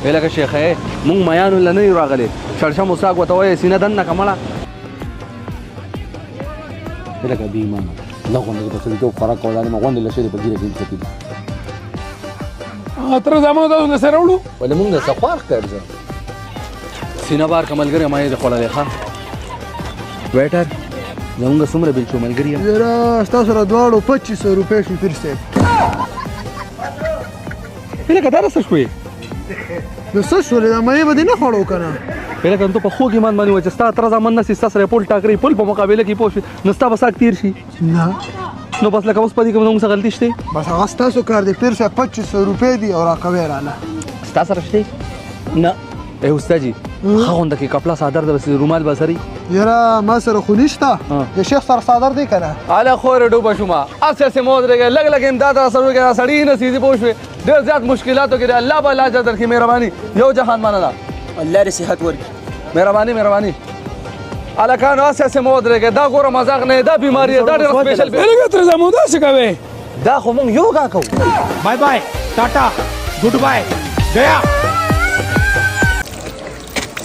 لکه شیخه مونږ میانو له نه یو راغلی شړشه مساق ورته وایي سینه دننه که مړه لکه بې ایمانه دا غونډه کې په سړیتوب خوراک کول دا ما غونډې له شرې په ګیره کې ایښتي دي تر زمانو تاسو نه سره وړو ولې مونږ د څه خوار ښکاري زه سینه بار که ملګری ما یې د خوړلی ښه ویټر زمونږ څومره بیل شو ملګري یم یاره ستا سره دواړو 2500 روپۍ شو پیر صاحب لکه دا څه شوې نو څه شولې دا مې به دې نه خوړو که نه لکه ته په خوږ ایمان باندې وایي چې ستا تره زامن نه سي ستا سره یې پل ټاکري پل په مقابله کې پوه شوې نو ستا به ساک تېر شي نه نو بس لکه اوس په دې کې زموږ څه غلطي شته بس هغه ستاسو کار دی پیر صاحب 2500 روپۍ دي او راکوی رانه ستا سره شته نه ای استاد جی ښه غونډه کې کپړه صادر ده بس رومال به سري یاره ما سره خو نشته د شیخ سره صادر دی که نه اله خورې ډوبه شومه هسې ودرېږې لږ لږ امداد راسره وکړې دا سړي نه سیدي پوه شوې ډېر زیات مشکلاتو کې دی الله به الله اجر درکړي مهرباني یو جهان مننه الله دې صحت ورکړي مهرباني هلکانو هسې ودرېږې دا ګوره مذاق نه دا بیماري ده دا ډېره سپېشل لکه تر زمانو داسې کوې دا خو موږ یوګا کوو بای بای ټاټا ګډ بای گیا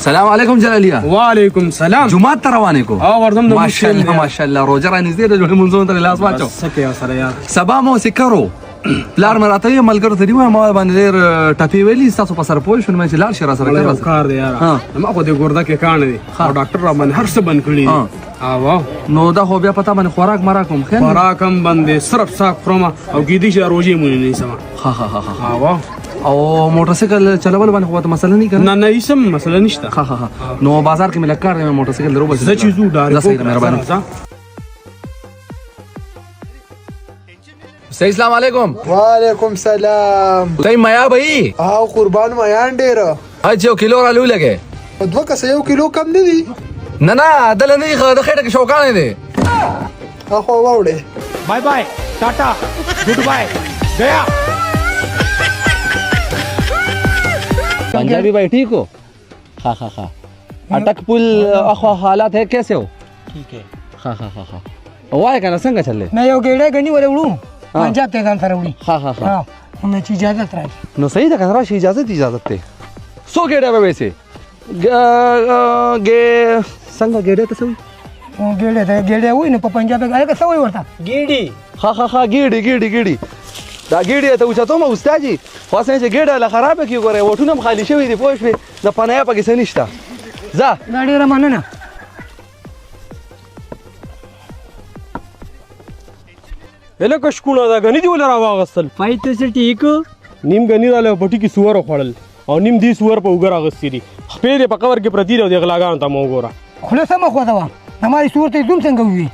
سلام علیکم جلالیه وعلیکم سلام جمعه ته روانې کو ورځم د ماشاءالله روزه رانږدې ده لومړي منځونو ته لاس واچو څه کوې سره یار سبا مو سکرو پلار مې راته یې ملګرو ته دي ووایم ما باندې ډېر ټپې ویلي ستاسو په سره پوه شوم چې لاړ شي راسره یو کار دی یاره ما خو دې ګرده کې کاڼه دي او ډاکټر را باندې هر څه بند کړي دي نو دا خو بیا پتا باندې خوراک مراک هم ښه خوراک هم بند دی صرف ساک خورم او کیدای شي روژې مونږ نه نیسم ها او موټر سایکل چلول باندې خو ته مسله نه نه نه هیڅ مسله نشته نو بازار کې مې لږ کار دی موټر سایکل درو بس زه چې ځو ډایرکټ مهرباني السلام علیکم وعلیکم سلام تای میا بھئی او قربان میان ډېره اچھا یو کیلو رالو لګې په دوه کسه 1 کیلو کم نه دي نه دل نه د خېټه کې شوکانه دي اخو واوړې بای بای ټاټا ګډ بای گیا पंजाबी भाई ठीक हो हाँ अटक पुल अखवा हालात है कैसे हो ठीक है हाँ वाय का ना संग चले मैं यो गेड़े गनी वाले उड़ू पंजाब ते जान सरे उड़ी हाँ हमें चीज इजाजत रही नो सही था कंद्रा शी इजाजत थे सो गेड़े पे वैसे गे संग गेड़े तो सही गेड़े हुई ना पंजाब पे गए कैसे हुई वर्ता गिडी हाँ गिडी دا ګیډې ته اوچتوم استاد جي خو څنګه چې ګیډه له خرابه کې ګوره وټونه هم خالي شوي دي پوه شوې د پناه پکې څه نشته ځه ګاډي را مننه الکه شکونه دا غنی دی ول را واغستل فایت څه ټیک نیم غنی را له پټي کې سوور خوړل او نیم دی سوور په وګر اغستې دي خپې په قبر کې پرتی دی غلاګان ته مو ګوره خلاص ما خو دا هغه صورت دوم څنګه وي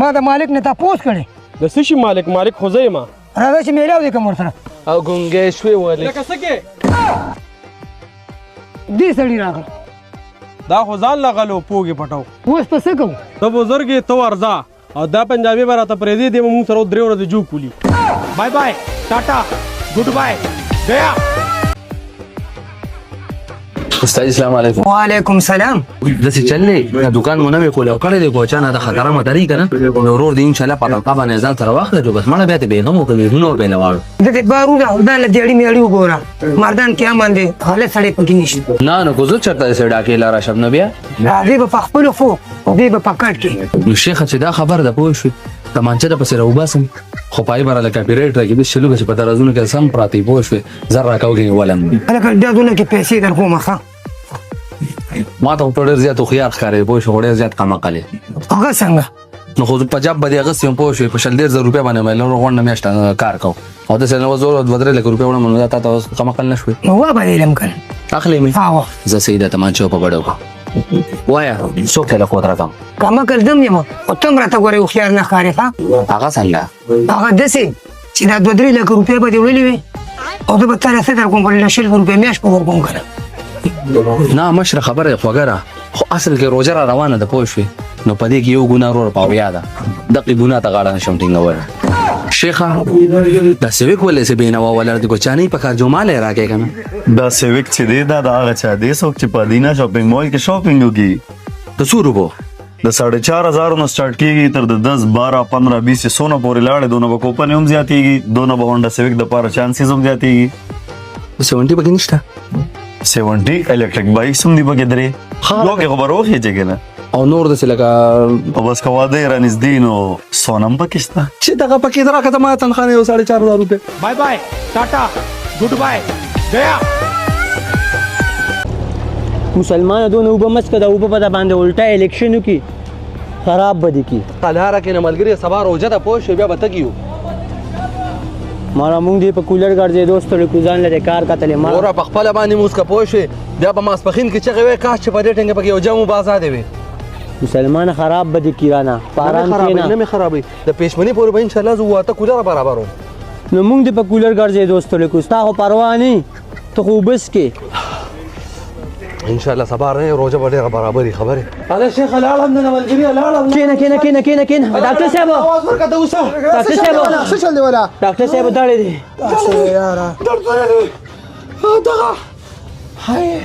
ما د مالک نه تاسو کړي د سشي مالک خو زې ما راځه چې میلاو دې کوم سره او ګونګې شوې ولې لکه څه کې دې سړی راغله دا خو ځان لغلو پوګي پټاو اوس په څه کوو ته بزرګ تو ورځه او دا پنجابي براته پرې دی موږ سره درې ورځې جو کولی بای بای ټاټا ګډ بای گیا استاد السلام علیکم وعلیکم سلام دسې چلې دا دکان مونږ نه کولې او کړې دی کوچانه د خطر مداري کنه نو ورور دی ان شاء الله پتا باندې ځان سره واخله جو بس مړه به ته به هم کوي نو به لواړ دې بارو دا له دیړی میړی وګوره مردان کیا باندې حاله سړی پکې نشي نه کوزو چرته سره ډاکې لاره شب نو بیا دې په خپل فو دې په پکړ کې نو شیخ چې دا خبر ده پوه شو تمانچه د پسې راوباسم خو پای براله کاپی رایټ راکې به شلو چې په درازونو کې سم پراتی پوه شو زر راکاوږي ولم الکه دا دونه کې پیسې درکوم ښه ما ته په ډېر زیات خيار ښکارې پوه شو ډېر زیات قمقلې هغه څنګه نو خو پنجاب باندې هغه سیم پوه شو په 10000 روپیا باندې مې له غونډه میاشت کار کو او د سره وزور 2 لک روپیا ونه تا تاسو قمقل نشوي نو وا باندې علم کړ اخلي مې هاو زه سیده تمانچو په بڑو وایا څوک له کوتر کم کما کړم یم او تم راته غوړې خيار نه ښکارې ها هغه څنګه هغه دسي چې دا 2 لک روپیا به دی ویلې وي او د بتره سره کوم په 100 روپیا میاش په ورکوم کړه نه مشر خبره خوګره خو اصل کې روزه را روانه ده پوه شو نو پدې کې یو ګناه ور پاو یاده دغه ګناه ته غاړه نشم ټینګول شیخه دا سویک ولې سه بینه ولا د کوچانی په کار جماله راکې کنه دا سویک چې دی دا هغه چا دی څوک چې په دینا شاپینګ مال کې شاپینګ وکي د څو روپو د 4500 نو سٹارټ کیږي تر د 10 12 15 20 سونه پورې لاړې دونه به کوپن هم زیاتېږي دونه به هونډا سویک د پاره چانسز هم زیاتېږي 70 پکې نشته 70 electric bike سم دی پکې درې یو کې خبر وخی چې کنه او نور داسې لکه او بس کواده را نږدې نو سونم پکې شته چې دغه پکې راکړه ما تنخواه یو 4,500 روپے bye bye tata good bye गया مسلمان دونه وب مسکه دا وب په دا باندې الټا الیکشن کی خراب بدی کی قلاره کې نه ملګری سبا روزه ده پوه شو بیا به تګیو مارا مونږ دی په کولر ګرځې دوست له کوزان لري کار کتلې ما اور په خپل باندې موس کا پوه شو بیا به ماسپخین کې چې غوي کاش چې په دې ټنګ پکې یو جامو بازار دی مسلمان خراب بدی کیرانا پاران کینا نه می خرابې د پېشمنی پورې به ان شاء الله زه واته کولر برابرو نو مونږ دی په کولر ګرځې دوست له کوستا خو پروا نه ته خو بس کې ان شاء الله سبا نه روزه به ډېره برابرې خبره اله شیخ لاړم نه ملګری لاړم کینا ډاکټر صاحب आवाज ورکړه اوسه ډاکټر صاحب څه چل دی ولا ډاکټر صاحب داړي دي یار درد لري دغه هاي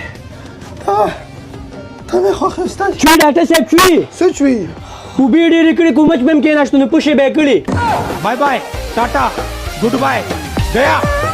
ته مې خو خستل چوي ډاکټر صاحب چوي څه چوي خو به ډېرې کړې کومچ مم کې نشته نو پوښې به کړې bye bye tata good bye गया